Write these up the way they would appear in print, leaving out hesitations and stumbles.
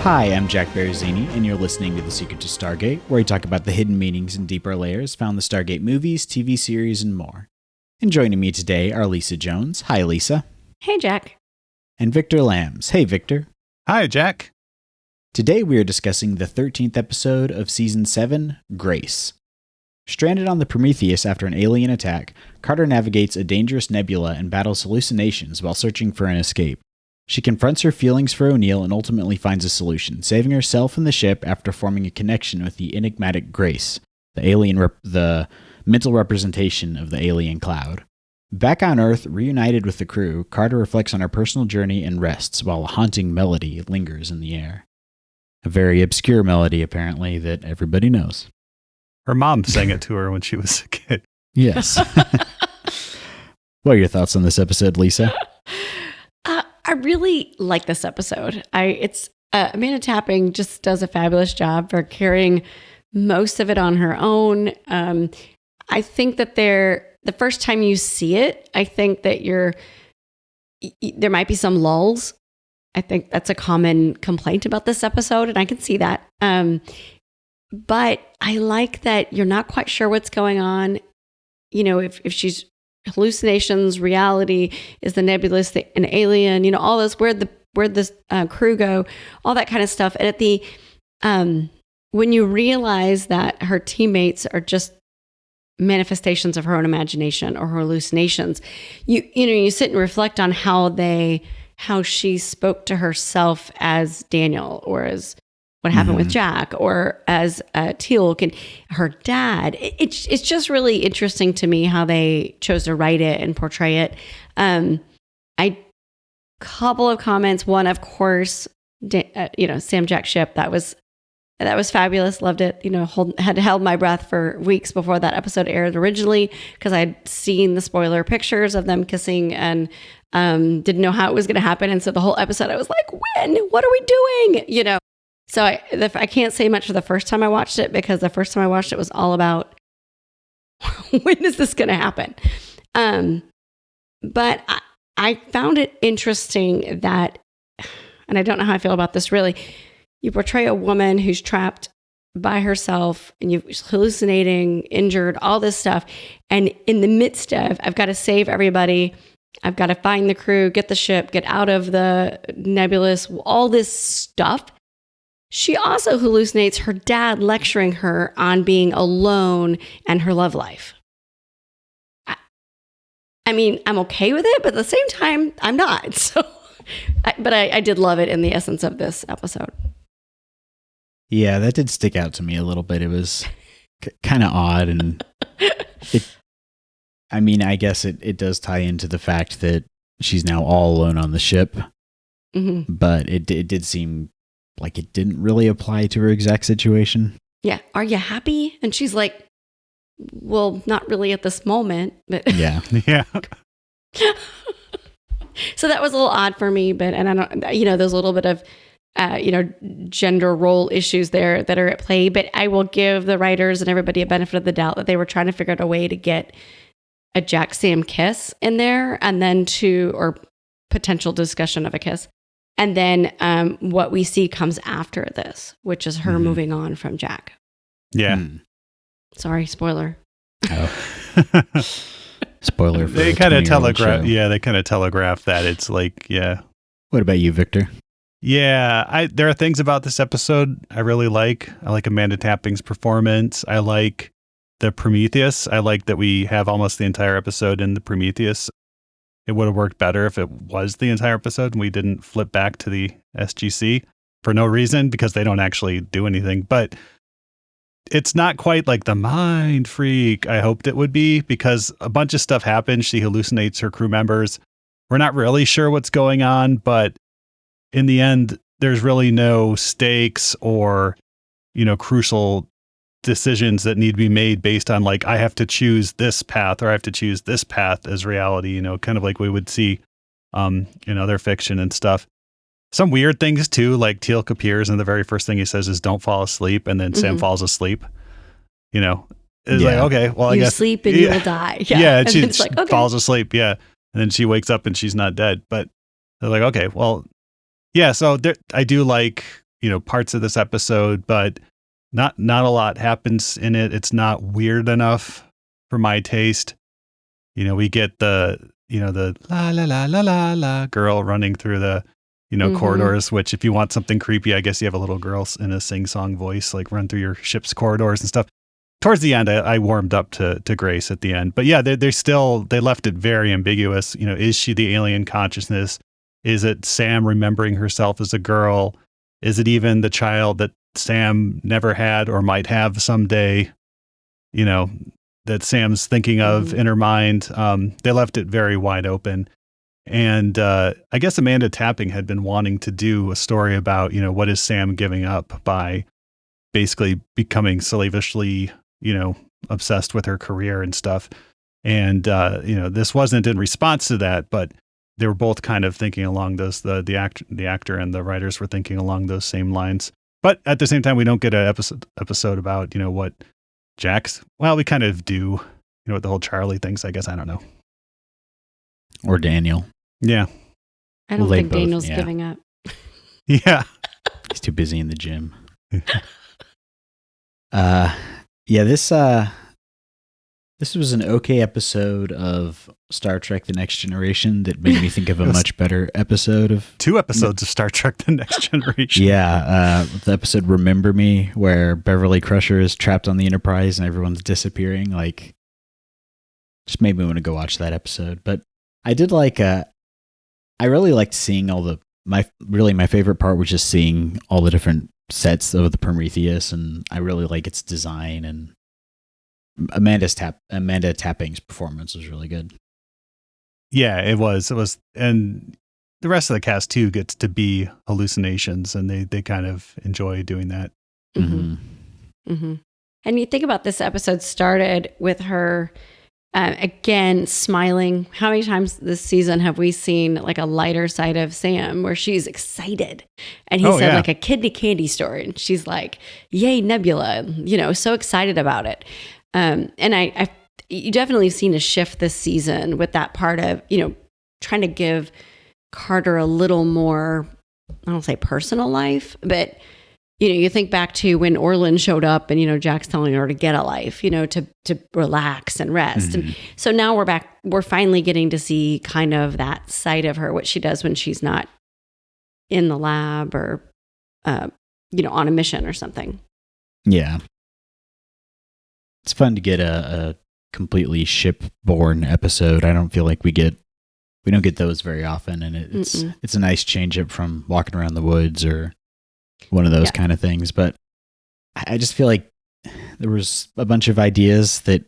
Hi, I'm Jack Baruzzini, and you're listening to The Secret to Stargate, where we talk about the hidden meanings and deeper layers found in the Stargate movies, TV series, and more. And joining me today are Lisa Jones. Hi, Lisa. Hey, Jack. And Victor Lambs. Hey, Victor. Hi, Jack. Today we are discussing the 13th episode of Season 7, Grace. Stranded on the Prometheus after an alien attack, Carter navigates a dangerous nebula and battles hallucinations while searching for an escape. She confronts her feelings for O'Neill and ultimately finds a solution, saving herself and the ship after forming a connection with the enigmatic Grace, the mental representation of the alien cloud. Back on Earth, reunited with the crew, Carter reflects on her personal journey and rests while a haunting melody lingers in the air. A very obscure melody, apparently, that everybody knows. Her mom sang it to her when she was a kid. Yes. What are your thoughts on this episode, Lisa? I really like this episode. Amanda Tapping just does a fabulous job for carrying most of it on her own. I think that the first time you see it, I think that there might be some lulls. I think that's a common complaint about this episode, and I can see that. But I like that you're not quite sure what's going on. You know, if she's hallucinations, reality, is the nebulous an alien, you know, all this, where'd this crew go, all that kind of stuff. And at when you realize that her teammates are just manifestations of her own imagination or her hallucinations, you sit and reflect on how she spoke to herself as Daniel, or as what happened with Jack, or as Teal'c and her dad. It's just really interesting to me how they chose to write it and portray it. Couple of comments. One, of course, Sam Jack ship. That was fabulous. Loved it. Had held my breath for weeks before that episode aired originally, because I'd seen the spoiler pictures of them kissing and didn't know how it was going to happen. And so the whole episode, I was like, when? What are we doing? So I can't say much for the first time I watched it, because the first time I watched it was all about when is this going to happen? But I found it interesting that, and I don't know how I feel about this really, you portray a woman who's trapped by herself and she's hallucinating, injured, all this stuff. And in the midst of, I've got to save everybody. I've got to find the crew, get the ship, get out of the nebulous, all this stuff. She also hallucinates her dad lecturing her on being alone and her love life. I mean, I'm okay with it, but at the same time, I'm not. So, but I did love it in the essence of this episode. Yeah, that did stick out to me a little bit. It was kind of odd, and I guess it does tie into the fact that she's now all alone on the ship, but it did seem like it didn't really apply to her exact situation. Yeah. Are you happy? And she's like, well, not really at this moment, but yeah. So that was a little odd for me, and I don't, there's a little bit of, gender role issues there that are at play, but I will give the writers and everybody a benefit of the doubt that they were trying to figure out a way to get a Jack Sam kiss in there, and then or potential discussion of a kiss. And then what we see comes after this, which is her moving on from Jack. Yeah. Sorry, spoiler. Oh. Spoiler. For they kind of telegraph. Yeah, they kind of telegraph that. It's like, yeah. What about you, Victor? Yeah, there are things about this episode I really like. I like Amanda Tapping's performance. I like the Prometheus. I like that we have almost the entire episode in the Prometheus. It would have worked better if it was the entire episode and we didn't flip back to the SGC for no reason, because they don't actually do anything. But it's not quite like the mind freak I hoped it would be, because a bunch of stuff happens. She hallucinates her crew members. We're not really sure what's going on, but in the end, there's really no stakes or, crucial decisions that need to be made based on like, I have to choose this path or I have to choose this path as reality, kind of like we would see in other fiction and stuff. Some weird things too, like Teal'c appears and the very first thing he says is don't fall asleep, and then Sam falls asleep. It's like, okay, well, I guess you sleep and you will die. Yeah, and she like, okay. falls asleep, yeah. And then she wakes up and she's not dead. But they're like, okay, well, yeah, so I do like parts of this episode, but not a lot happens in it. It's not weird enough for my taste. We get the la la la la la la girl running through the corridors, which if you want something creepy, I guess you have a little girl in a sing-song voice, like run through your ship's corridors and stuff. Towards the end, I warmed up to Grace at the end. But yeah, they left it very ambiguous. Is she the alien consciousness? Is it Sam remembering herself as a girl? Is it even the child that Sam never had or might have someday, that Sam's thinking of in her mind? They left it very wide open. And I guess Amanda Tapping had been wanting to do a story about, what is Sam giving up by basically becoming slavishly, obsessed with her career and stuff. And, this wasn't in response to that, but they were both kind of thinking along those, the actor and the writers were thinking along those same lines. But at the same time, we don't get an episode about, what Jack's, well, we kind of do, what the whole Charlie thinks, I guess. I don't know. Or Daniel. Yeah. I don't think Daniel's giving up. Yeah. He's too busy in the gym. This was an okay episode of Star Trek The Next Generation that made me think of a much better episode of... 2 episodes of Star Trek The Next Generation. Yeah, the episode Remember Me, where Beverly Crusher is trapped on the Enterprise and everyone's disappearing. Just made me want to go watch that episode. But I did I really liked seeing my favorite part was just seeing all the different sets of the Prometheus, and I really like its design, and Amanda Tapping's performance was really good. Yeah, it was, and the rest of the cast too gets to be hallucinations, and they kind of enjoy doing that. Mm-hmm. Mm-hmm. And you think about this episode started with her again smiling. How many times this season have we seen like a lighter side of Sam where she's excited, and he said like a kidney candy store, and she's like, "Yay, Nebula!" So excited about it. And you definitely seen a shift this season with that part of, trying to give Carter a little more, I don't say personal life, but, you think back to when Orlin showed up and, Jack's telling her to get a life, to relax and rest. Mm-hmm. And so now we're finally getting to see kind of that side of her, what she does when she's not in the lab or, on a mission or something. Yeah. It's fun to get a completely ship-borne episode. I don't feel like we don't get those very often, and it's a nice change up from walking around the woods or one of those kind of things. But I just feel like there was a bunch of ideas that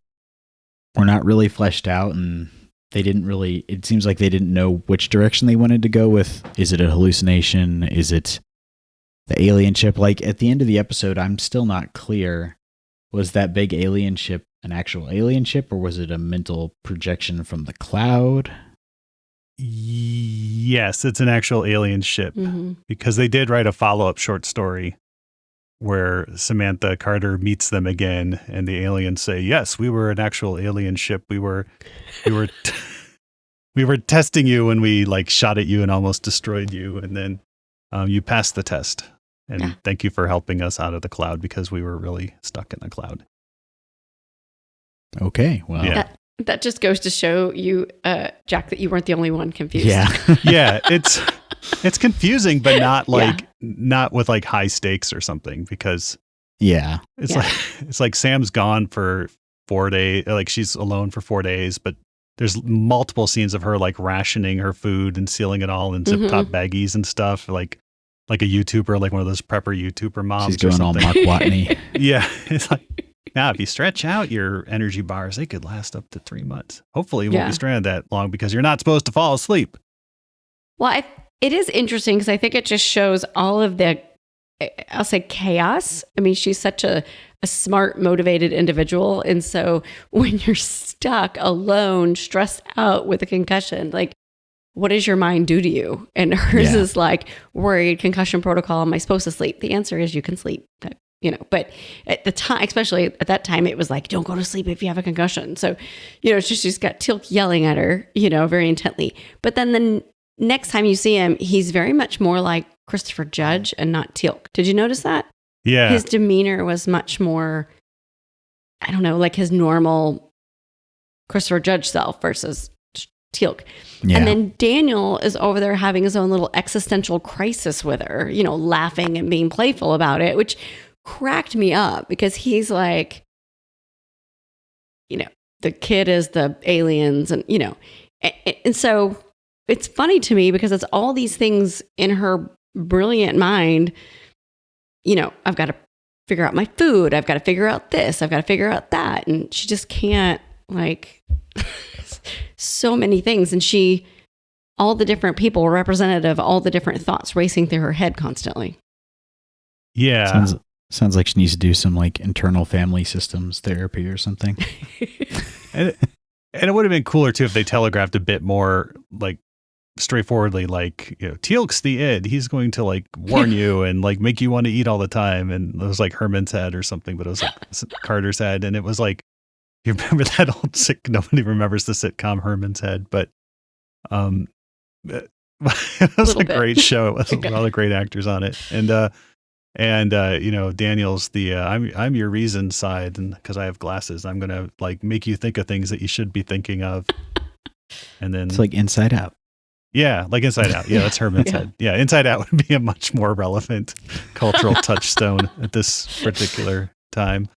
were not really fleshed out, and it seems like they didn't know which direction they wanted to go with. Is it a hallucination? Is it the alien ship? Like at the end of the episode, I'm still not clear. Was that big alien ship an actual alien ship, or was it a mental projection from the cloud? Yes, it's an actual alien ship, because they did write a follow-up short story where Samantha Carter meets them again, and the aliens say, "Yes, we were an actual alien ship. We were testing you when we shot at you and almost destroyed you, and then you passed the test. And thank you for helping us out of the cloud because we were really stuck in the cloud." Okay, well. Yeah. That just goes to show you, Jack, that you weren't the only one confused. Yeah. Yeah, it's confusing, but not with high stakes or something, because it's like Sam's gone for 4 days, she's alone for 4 days, but there's multiple scenes of her rationing her food and sealing it all in zip top baggies and stuff, like a YouTuber, like one of those prepper YouTuber moms. She's going all Mark Watney. Yeah, it's now if you stretch out your energy bars, they could last up to 3 months. Hopefully you won't be stranded that long, because you're not supposed to fall asleep. Well, it is interesting because I think it just shows all of the, I'll say, chaos. I mean, she's such a smart, motivated individual. And so when you're stuck alone, stressed out with a concussion, what does your mind do to you? And hers is worried, concussion protocol. Am I supposed to sleep? The answer is you can sleep. But at the time, especially at that time, it was don't go to sleep if you have a concussion. So, she's got Teal'c yelling at her, very intently. But then the next time you see him, he's very much more Christopher Judge and not Teal'c. Did you notice that? Yeah. His demeanor was much more, I don't know, like his normal Christopher Judge self versus Teal'c. Yeah. And then Daniel is over there having his own little existential crisis with her, you know, laughing and being playful about it, which cracked me up because he's like, you know, the kid is the aliens and, you know, and so it's funny to me because it's all these things in her brilliant mind. You know, I've got to figure out my food. I've got to figure out this. I've got to figure out that. And she just can't, like, so many things. And all the different people were representative of all the different thoughts racing through her head constantly. Yeah. Sounds like she needs to do some like internal family systems therapy or something. And it would have been cooler too if they telegraphed a bit more like straightforwardly, like, you know, Teal'c's the id. He's going to like warn you and like make you want to eat all the time. And it was like Herman's head or something, but it was like Carter's head. And it was like, you remember that old nobody remembers the sitcom Herman's Head, but it was a great show. It was a lot of great actors on it. And you know, Daniel's the I'm your reason side, and because I have glasses, I'm gonna like make you think of things that you should be thinking of. And then it's like Inside Out. Yeah, like Inside Out. Yeah, that's Herman's head. Yeah, Inside Out would be a much more relevant cultural touchstone at this particular time.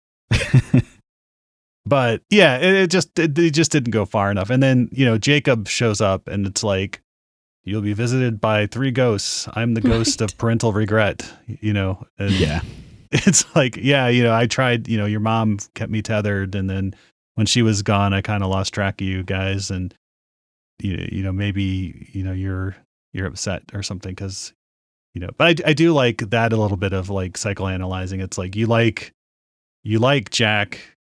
But yeah, it just didn't go far enough. And then, you know, Jacob shows up and it's like, you'll be visited by 3 ghosts. I'm the ghost of parental regret, you know. And yeah. It's like, yeah, you know, I tried, you know, your mom kept me tethered. And then when she was gone, I kind of lost track of you guys. And, you know, maybe, you know, you're upset or something because, you know, but I do like that a little bit of like psychoanalyzing. It's like, you like Jack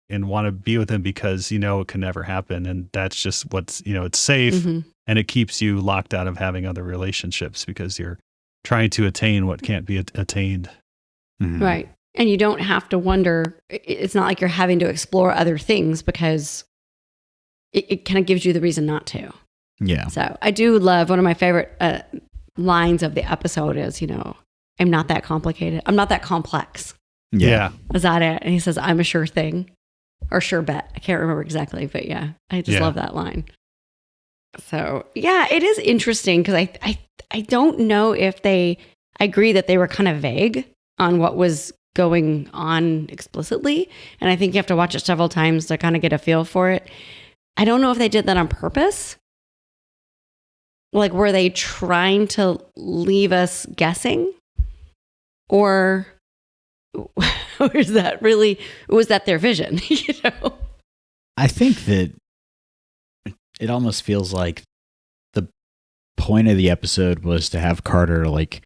and want to be with him because, you know, it can never happen. And that's just what's, you know, it's safe and it keeps you locked out of having other relationships because you're trying to attain what can't be attained. Mm-hmm. Right. And you don't have to wonder. It's not like you're having to explore other things because it kind of gives you the reason not to. Yeah. So I do love one of my favorite lines of the episode is, you know, I'm not that complicated. I'm not that complex. Yeah. Is that it? And he says, I'm a sure thing or sure bet. I can't remember exactly, but yeah, I just love that line. So yeah, it is interesting because I don't know if I agree that they were kind of vague on what was going on explicitly. And I think you have to watch it several times to kind of get a feel for it. I don't know if they did that on purpose. Like, were they trying to leave us guessing? Or was that their vision? You know? I think that it almost feels like the point of the episode was to have Carter like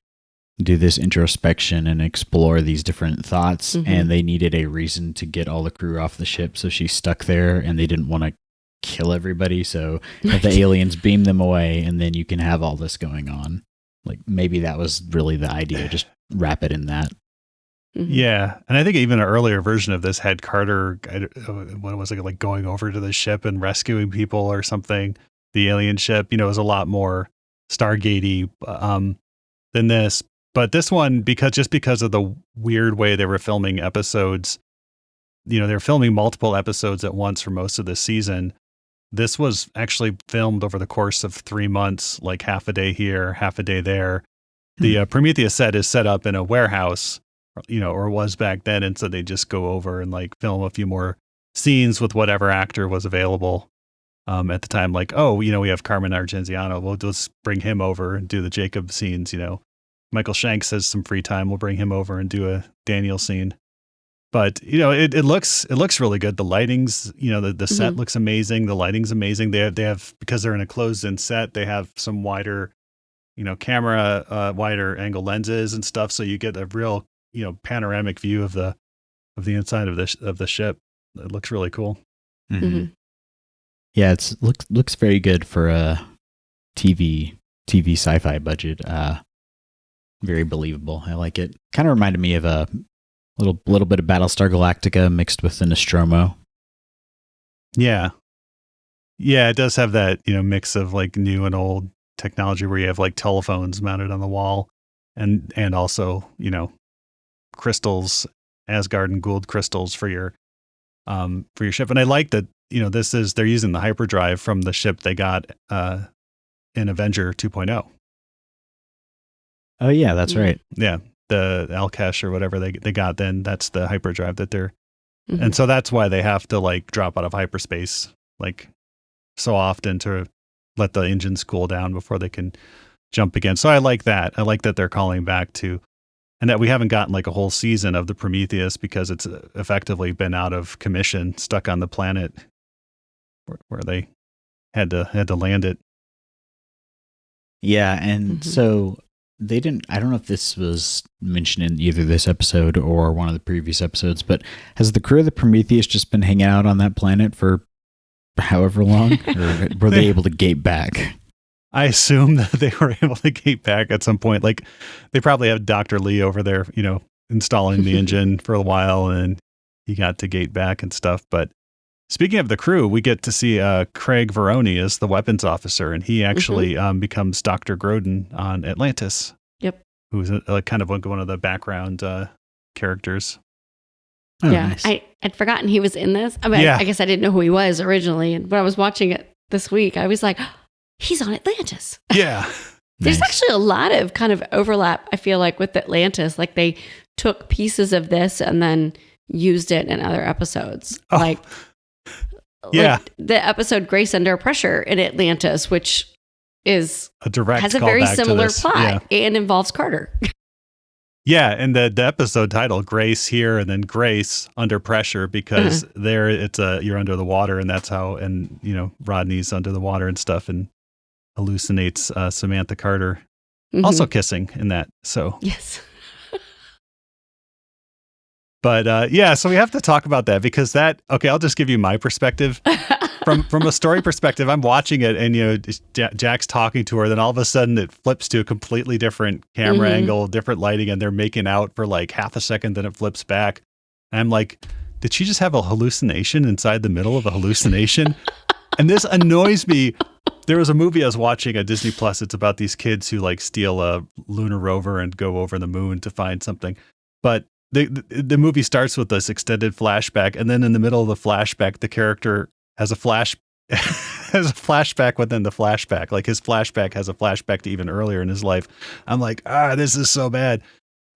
do this introspection and explore these different thoughts, and they needed a reason to get all the crew off the ship, so she's stuck there, and they didn't want to kill everybody, so have the aliens beam them away, and then you can have all this going on. Like, maybe that was really the idea, just wrap it in that. Yeah, and I think even an earlier version of this had Carter, what was it, like going over to the ship and rescuing people or something, the alien ship, you know, was a lot more Stargate-y than this. But this one, because of the weird way they were filming episodes, you know, they were filming multiple episodes at once for most of the season. This was actually filmed over the course of 3 months, like half a day here, half a day there. The Prometheus set is set up in a warehouse, you know, or was back then. And so they just go over and like film a few more scenes with whatever actor was available at the time. Like, oh, you know, we have Carmen Argenziano. We'll just bring him over and do the Jacob scenes, you know. Michael Shanks has some free time. We'll bring him over and do a Daniel scene. But, you know, it looks really good. The lighting's, you know, the set looks amazing. The lighting's amazing. They have, because they're in a closed-in set, they have some wider, you know, camera, wider angle lenses and stuff. So you get a real, you know, panoramic view of the inside of the ship. It looks really cool. Mm-hmm. Yeah, it's looks very good for a TV sci-fi budget. Very believable. I like it. Kind of reminded me of a little bit of Battlestar Galactica mixed with the Nostromo. Yeah. Yeah, it does have that, you know, mix of like new and old technology where you have like telephones mounted on the wall. and also, crystals, Asgard and Gould crystals for your ship. And I like that, they're using the hyperdrive from the ship they got in Avenger 2.0. Oh yeah, that's right. Yeah, the Alkesh or whatever they got then, that's the hyperdrive that they're, and so that's why they have to like drop out of hyperspace like so often to let the engines cool down before they can jump again. So I like that. I like that they're calling back to, and that we haven't gotten like a whole season of the Prometheus because it's effectively been out of commission, stuck on the planet where they had to land it. Yeah, and so they didn't, I don't know if this was mentioned in either this episode or one of the previous episodes, but has the crew of the Prometheus just been hanging out on that planet for however long? Or were they able to gate back? I assume that they were able to gate back at some point. Like they probably have Dr. Lee over there, installing the engine for a while, and he got to gate back and stuff. But speaking of the crew, we get to see Craig Veroni as the weapons officer, and he actually becomes Dr. Grodin on Atlantis. Yep. Who's kind of one of the background characters. Oh, yeah, nice. I'd forgotten he was in this. I mean, I guess I didn't know who he was originally. And when I was watching it this week, I was like, he's on Atlantis. Yeah. There's actually a lot of kind of overlap, I feel like, with Atlantis. Like they took pieces of this and then used it in other episodes. Oh. Like the episode Grace Under Pressure in Atlantis, which is a direct has a very callback similar to this. plot and involves Carter. Yeah, and the episode title, Grace here and then Grace Under Pressure, because there it's you're under the water, and that's how, and Rodney's under the water and stuff and hallucinates Samantha Carter also kissing in that. So yes. But so we have to talk about that because I'll just give you my perspective. From a story perspective, I'm watching it and, Jack's talking to her. Then all of a sudden it flips to a completely different camera angle, different lighting, and they're making out for like half a second. Then it flips back. And I'm like, did she just have a hallucination inside the middle of a hallucination? And this annoys me. There was a movie I was watching at Disney Plus. It's about these kids who like steal a lunar rover and go over the moon to find something. But the movie starts with this extended flashback, and then in the middle of the flashback, the character has a flashback within the flashback. Like his flashback has a flashback to even earlier in his life. I'm like, this is so bad.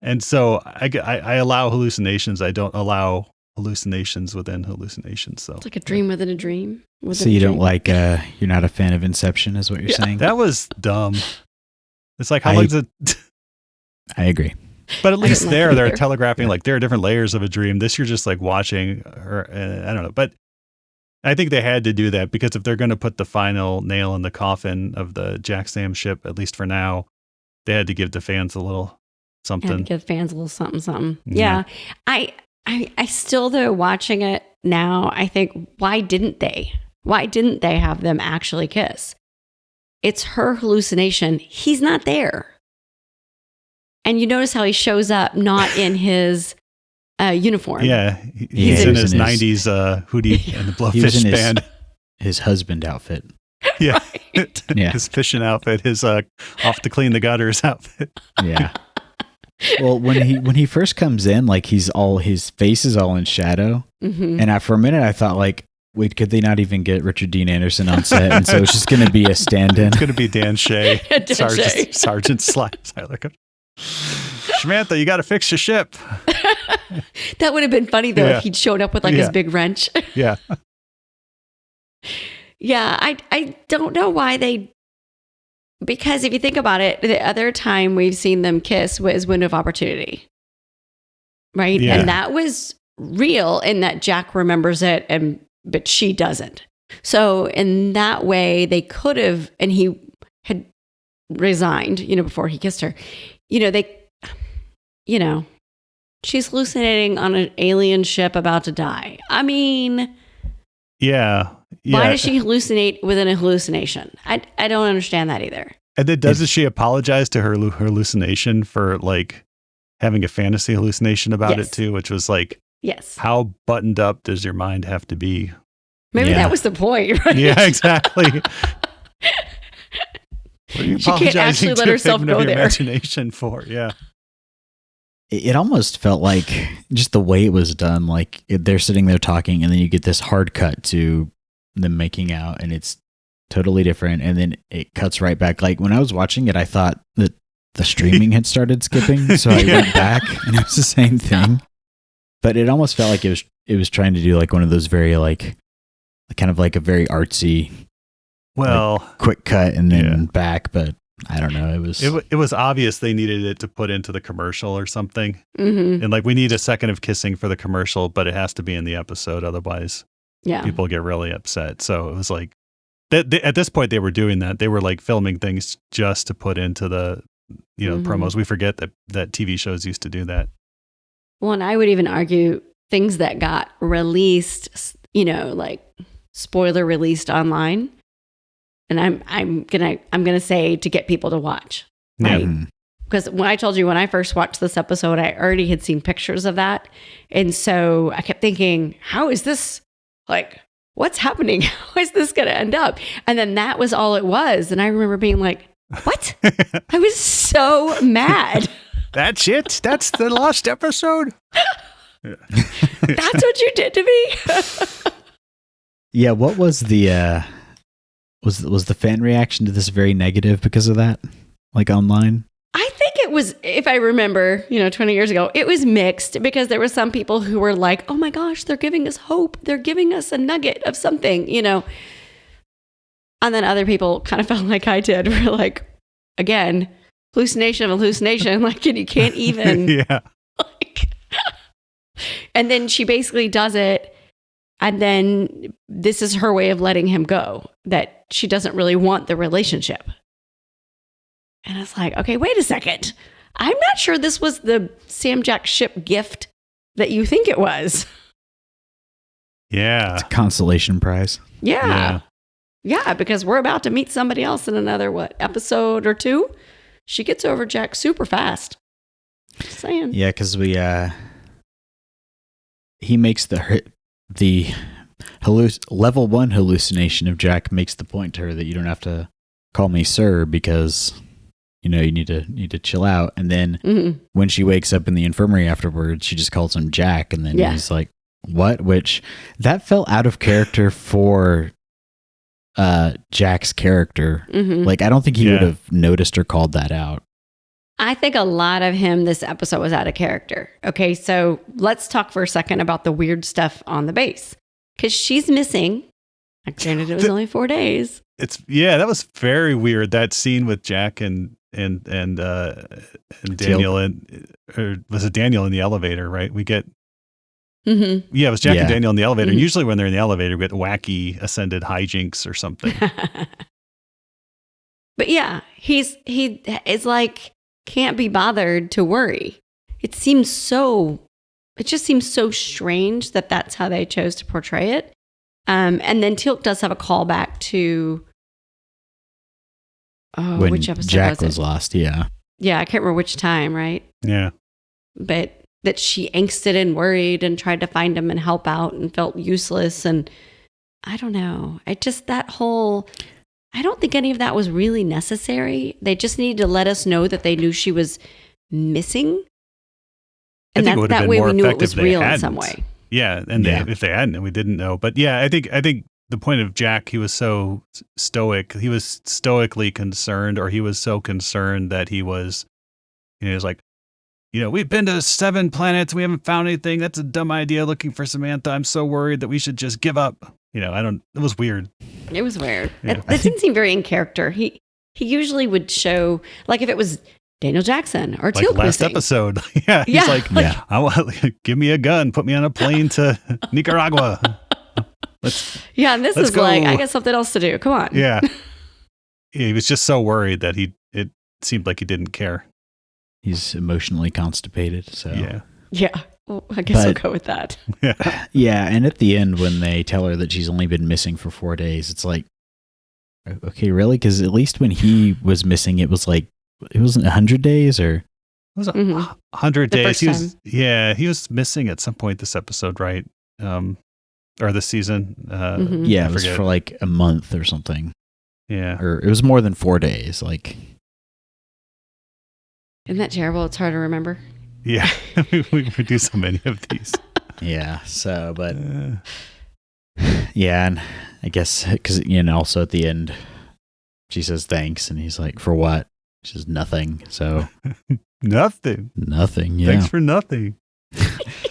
And so I allow hallucinations. I don't allow hallucinations within hallucinations. So it's like a dream within a dream. So you don't like, you're not a fan of Inception is what you're saying? That was dumb. It's like, how long is it? I agree. But at least they're telegraphing like there are different layers of a dream. This you're just like watching her. I don't know. But I think they had to do that because if they're going to put the final nail in the coffin of the Jack Sam ship, at least for now, they had to give the fans a little something. Had to give fans a little something. Yeah. I still, though, watching it now, I think, why didn't they? Why didn't they have them actually kiss? It's her hallucination. He's not there. And you notice how he shows up not in his uniform. Yeah, he's in his 90s hoodie and the Blowfish band. His husband outfit. Yeah, right. Yeah. His fishing outfit, his off to clean the gutters outfit. Yeah. Well, when he first comes in, like his face is all in shadow, and for a minute I thought like, wait, could they not even get Richard Dean Anderson on set? And so it's just going to be a stand-in. It's going to be Dan Shea, Sergeant Siler. Samantha, you got to fix your ship. That would have been funny though if he'd showed up with like his big wrench. Yeah. Yeah, I don't know why because if you think about it, the other time we've seen them kiss was Window of Opportunity. Right? Yeah. And that was real in that Jack remembers it but she doesn't. So in that way they could have, and he had resigned, before he kissed her. She's hallucinating on an alien ship about to die. I mean, yeah. Why does she hallucinate within a hallucination? I don't understand that either. And then doesn't she apologize to her hallucination for like having a fantasy hallucination about it too, which was like, yes, how buttoned up does your mind have to be? Maybe that was the point, right? Yeah, exactly. What are you She can't actually let herself go there. Imagination for, yeah. It almost felt like just the way it was done, like they're sitting there talking and then you get this hard cut to them making out and it's totally different. And then it cuts right back. Like when I was watching it, I thought that the streaming had started skipping. So I went back and it was the same thing. But it almost felt like it was trying to do like one of those very like, kind of like a very artsy, like, quick cut and then back. But I don't know. It was obvious they needed it to put into the commercial or something. Mm-hmm. And like, we need a second of kissing for the commercial, but it has to be in the episode. Otherwise people get really upset. So it was like, at this point they were doing that. They were like filming things just to put into the, promos. We forget that TV shows used to do that. Well, and I would even argue things that got released, like spoiler released online. And I'm gonna say to get people to watch, right? Yeah. Because when I told you when I first watched this episode, I already had seen pictures of that, and so I kept thinking, how is this like? What's happening? How is this gonna end up? And then that was all it was, and I remember being like, what? I was so mad. That's it? That's the last episode? That's what you did to me? Yeah, what was the was the fan reaction to this very negative because of that? Like online? I think it was, if I remember, 20 years ago, it was mixed because there were some people who were like, oh my gosh, they're giving us hope. They're giving us a nugget of something, And then other people kind of felt like I did. We're like, again, hallucination of hallucination. Like, and you can't even. Yeah. And then she basically does it. And then this is her way of letting him go, that she doesn't really want the relationship. And it's like, okay, wait a second. I'm not sure this was the Sam Jack ship gift that you think it was. Yeah. It's a consolation prize. Yeah. Yeah, because we're about to meet somebody else in another, episode or two? She gets over Jack super fast. Just saying. Yeah, because he makes the level 1 hallucination of Jack makes the point to her that you don't have to call me sir because you need to chill out. And then when she wakes up in the infirmary afterwards, she just calls him Jack, and then he's like, "What?" Which that felt out of character for Jack's character. Like I don't think he would have noticed or called that out. I think a lot of him this episode was out of character. Okay, so let's talk for a second about the weird stuff on the base. Because she's missing. Granted, it was only 4 days. That was very weird. That scene with Jack and Daniel, or was it Daniel in the elevator, right? We get it was Jack and Daniel in the elevator. And usually when they're in the elevator, we get wacky ascended hijinks or something. But yeah, he is like, can't be bothered to worry. It just seems so strange that that's how they chose to portray it. And then Teal'c does have a callback to when which episode Jack was lost. Yeah, I can't remember which time, right? Yeah, but that she angsted and worried and tried to find him and help out and felt useless. And I don't know. I don't think any of that was really necessary. They just needed to let us know that they knew she was missing. And that way we knew it was real in some way. Yeah. And if they hadn't, we didn't know. But yeah, I think the point of Jack, he was so stoic. He was stoically concerned, or he was so concerned that he was, he was like, we've been to 7 planets. We haven't found anything. That's a dumb idea looking for Samantha. I'm so worried that we should just give up. It was weird. It was weird. Yeah. That didn't seem very in character. He usually would show, like if it was Daniel Jackson or Teal'c last missing. episode. He's like, I want, give me a gun, put me on a plane to Nicaragua. And this is go. Like, I got something else to do. Come on. Yeah. He was just so worried that it seemed like he didn't care. He's emotionally constipated. So yeah. Well, I guess we'll go with that. Yeah. And at the end, when they tell her that she's only been missing for 4 days, it's like, okay, really? Because at least when he was missing, it wasn't 100 days, or it was 100 days. He was missing at some point this episode, right? Or this season. It was for like a month or something. Yeah. Or it was more than 4 days. Like, Isn't that terrible? It's hard to remember. Yeah. we do so many of these. yeah. So, but yeah, and I guess because also at the end, she says thanks, and he's like, "For what?" She says nothing. So Nothing. nothing. Yeah. Thanks for nothing,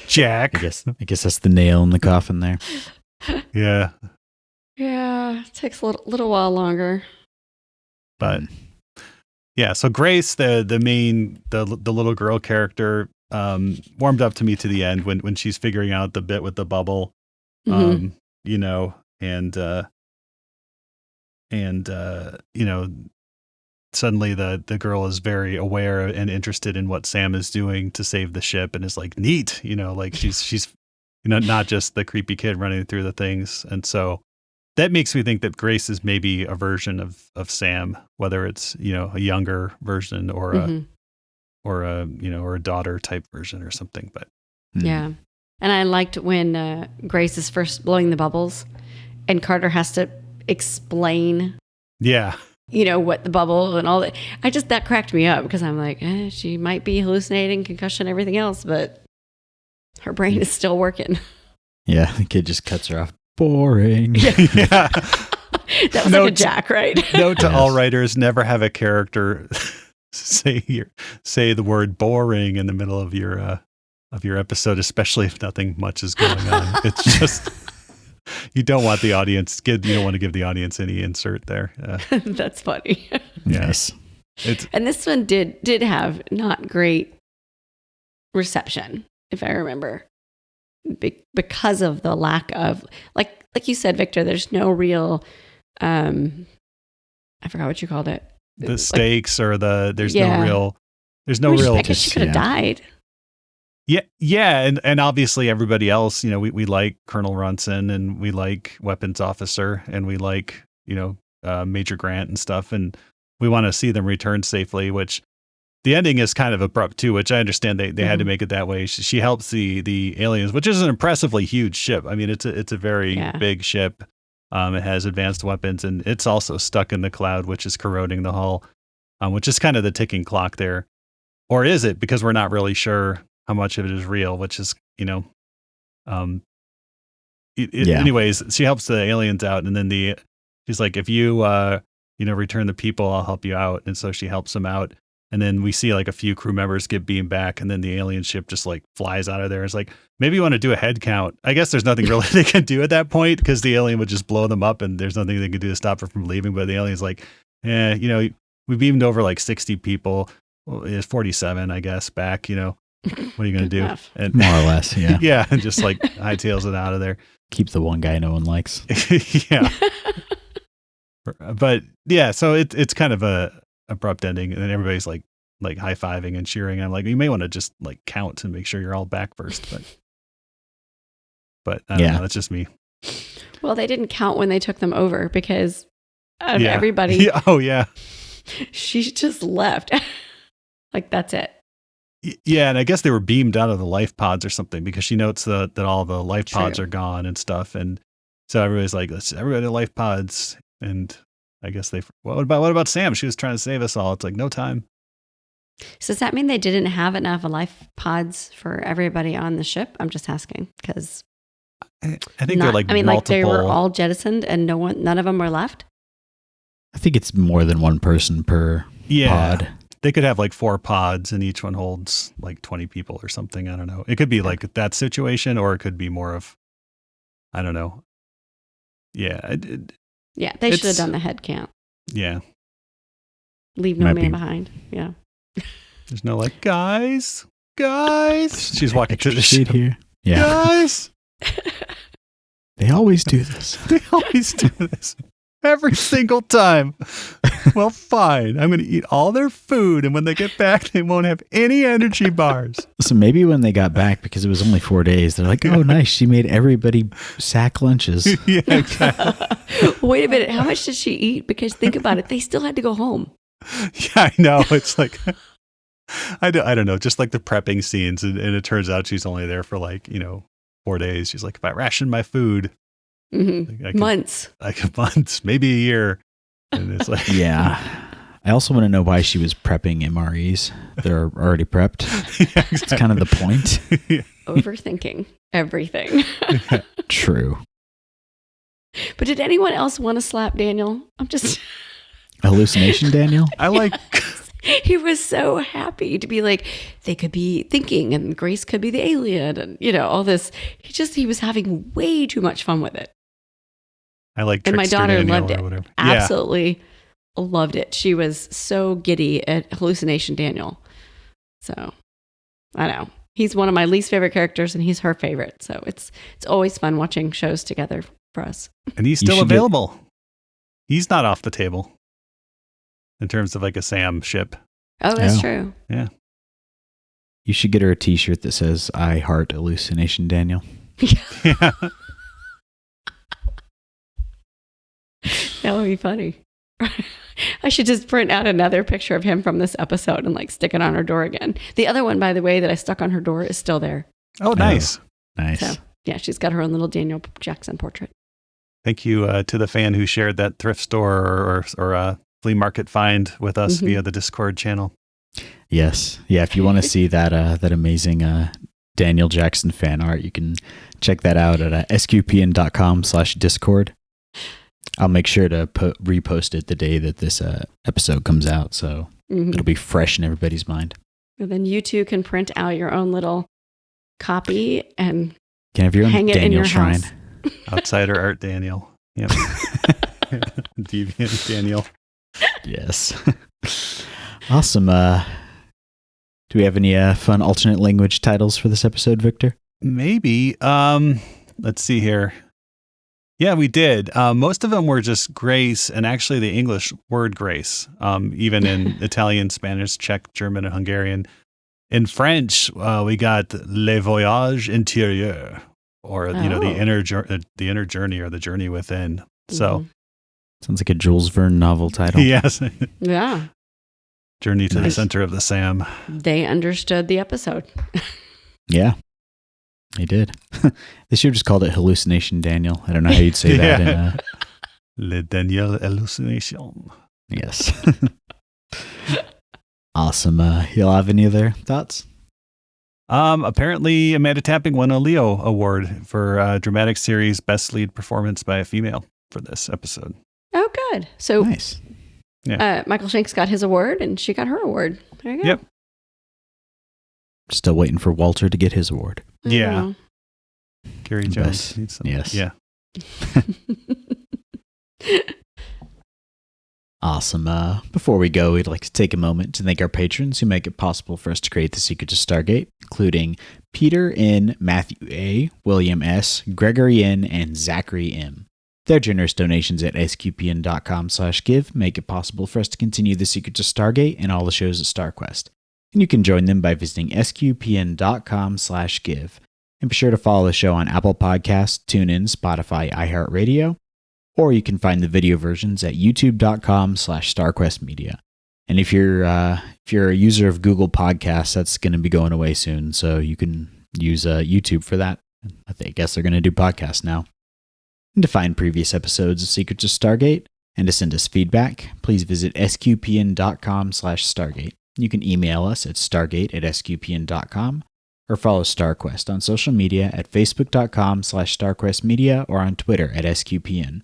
Jack. I guess that's the nail in the coffin there. Yeah. Yeah, it takes a little while longer. But yeah, so Grace, the little girl character, warmed up to me to the end when she's figuring out the bit with the bubble, and suddenly the girl is very aware and interested in what Sam is doing to save the ship, and is like, neat, like she's not just the creepy kid running through the things. And so that makes me think that Grace is maybe a version of Sam, whether it's a younger version or a daughter type version or something. But yeah, and I liked when Grace is first blowing the bubbles, and Carter has to explain. Yeah. What the bubble and all that. That cracked me up because I'm like, she might be hallucinating, concussion, everything else, but her brain is still working. Yeah, the kid just cuts her off. Boring. Yeah. That was like a Jack, right? Note to all writers: never have a character say the word boring in the middle of your episode, especially if nothing much is going on. It's just you don't want the audience. You don't want to give the audience any insert there. That's funny. Yes. And this one did have not great reception, if I remember. Because of the lack of, like you said, Victor, there's no real, I forgot what you called it. The stakes or there's Yeah. no real, I guess she could have died. Yeah. And obviously everybody else, we like Colonel Runson, and we like Weapons Officer, and we like, Major Grant and stuff. And we want to see them return safely, which the ending is kind of abrupt too, which I understand they had to make it that way. She helps the aliens, which is an impressively huge ship. I mean, it's a very big ship. It has advanced weapons, and it's also stuck in the cloud, which is corroding the hull, which is kind of the ticking clock there. Or is it? Because we're not really sure how much of it is real, which is, anyways, she helps the aliens out, and then she's like, if you, return the people, I'll help you out. And so she helps them out. And then we see like a few crew members get beamed back, and then the alien ship just like flies out of there. It's like, maybe you want to do a head count. I guess there's nothing really they can do at that point, because the alien would just blow them up, and there's nothing they can do to stop her from leaving. But the alien's like, we beamed over like 60 people. Well, it's 47, I guess, back, what are you going to do? And more or less, yeah. Yeah, and just like hightails it out of there. Keep the one guy no one likes. Yeah. But yeah, so it's kind of a abrupt ending, and then everybody's like high-fiving and cheering. And I'm like, you may want to just like count and make sure you're all back first. But I don't know, that's just me. Well, they didn't count when they took them over, because out of everybody. Yeah. Oh yeah. She just left. Like, that's it. Yeah, and I guess they were beamed out of the life pods or something, because she notes that all the life pods are gone and stuff. And so everybody's like, everybody to life pods. And I guess what about Sam? She was trying to save us all. It's like, no time. So does that mean they didn't have enough life pods for everybody on the ship? I'm just asking, because I think they're like, multiple. They were all jettisoned and none of them were left. I think it's more than one person per pod. They could have like 4 pods, and each one holds like 20 people or something. I don't know. It could be like that situation, or it could be more of, I don't know. Yeah. Yeah, they should have done the head count. Yeah. Leave no man behind. Yeah. There's no like, guys. She's walking to the ship here. Yeah. Guys. They always do this. Every single time. Well, fine. I'm going to eat all their food, and when they get back, they won't have any energy bars. So maybe when they got back, because it was only 4 days, they're like, oh, nice. She made everybody sack lunches. Yeah, exactly. Wait a minute. How much did she eat? Because think about it. They still had to go home. Yeah, I know. It's like, I don't know. Just like the prepping scenes. And it turns out she's only there for like, 4 days. She's like, if I ration my food. Mm-hmm. Months. Months, maybe a year. And it's like, Yeah. I also want to know why she was prepping MREs. They're already prepped. yeah, exactly. It's kind of the point. Overthinking everything. True. But did anyone else want to slap Daniel? I'm just... Hallucination, Daniel? I like, He was so happy to be like, they could be thinking and Grace could be the alien and, all this. He was having way too much fun with it. I like And my Trickster daughter Daniel loved or it. whatever. Absolutely loved it. She was so giddy at Hallucination Daniel. So, I know. He's one of my least favorite characters and he's her favorite. So it's always fun watching shows together for us. And he's still available. He's not off the table in terms of like a Sam ship. Oh, that's true. Yeah. You should get her a t-shirt that says, I heart Hallucination, Daniel. Yeah. That would be funny. I should just print out another picture of him from this episode and like stick it on her door again. The other one, by the way, that I stuck on her door is still there. Oh, nice. Nice. So, yeah, she's got her own little Daniel Jackson portrait. Thank you to the fan who shared that thrift store or flea market find with us via the Discord channel. Yes. Yeah, if you want to see that that amazing Daniel Jackson fan art, you can check that out at sqpn.com/discord. I'll make sure to repost it the day that this episode comes out, so it'll be fresh in everybody's mind. And then you two can print out your own little copy and can have your own hang it Daniel in your shrine. house. Outsider Art Daniel. Yep. Deviant Daniel. Yes. Awesome. Do we have any fun alternate language titles for this episode, Victor? Maybe. Let's see here. Yeah, we did. Most of them were just grace, and actually the English word grace, even in Italian, Spanish, Czech, German, and Hungarian. In French, we got Le Voyage Intérieur, or the inner journey, or the journey within. So sounds like a Jules Verne novel title. Yes. Yeah. Journey to the center of the Sam. They understood the episode. Yeah. They did. They should have just called it Hallucination Daniel. I don't know how you'd say that in Le Daniel Hallucination. Yes. Awesome. Y'all have any other thoughts? Apparently Amanda Tapping won a Leo Award for dramatic series best lead performance by a female for this episode. Oh, good. So nice. Yeah. Michael Shanks got his award and she got her award. There you go. Yep. Still waiting for Walter to get his award. Yeah. Gary Jones. Yes. Yeah. Awesome. Before we go, we'd like to take a moment to thank our patrons who make it possible for us to create The Secret to Stargate, including Peter N., Matthew A., William S., Gregory N., and Zachary M. Their generous donations at sqpn.com/give make it possible for us to continue The Secret to Stargate and all the shows at StarQuest. And you can join them by visiting sqpn.com/give. And be sure to follow the show on Apple Podcasts, TuneIn, Spotify, iHeartRadio, or you can find the video versions at youtube.com/StarQuestMedia. And if you're a user of Google Podcasts, that's going to be going away soon, so you can use YouTube for that. I guess they're going to do podcasts now. And to find previous episodes of Secrets of Stargate and to send us feedback, please visit sqpn.com/Stargate. You can email us at stargate@sqpn.com or follow StarQuest on social media at facebook.com/StarQuestMedia or on Twitter at SQPN.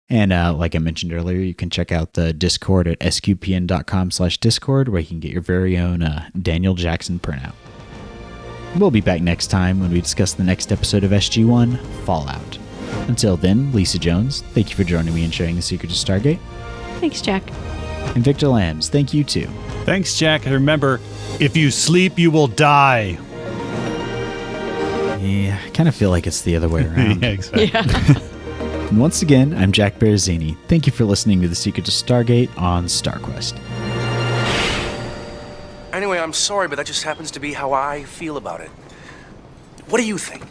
And like I mentioned earlier, you can check out the Discord at sqpn.com/Discord where you can get your very own Daniel Jackson printout. We'll be back next time when we discuss the next episode of SG-1, Fallout. Until then, Lisa Jones, thank you for joining me and sharing the secret to Stargate. Thanks, Jack. And Victor Lambs, thank you too. Thanks, Jack. And remember, if you sleep, you will die. Yeah, I kind of feel like it's the other way around. Yeah, exactly. Yeah. And once again, I'm Jack Baruzzini. Thank you for listening to The Secret to Stargate on StarQuest. Anyway, I'm sorry, but that just happens to be how I feel about it. What do you think?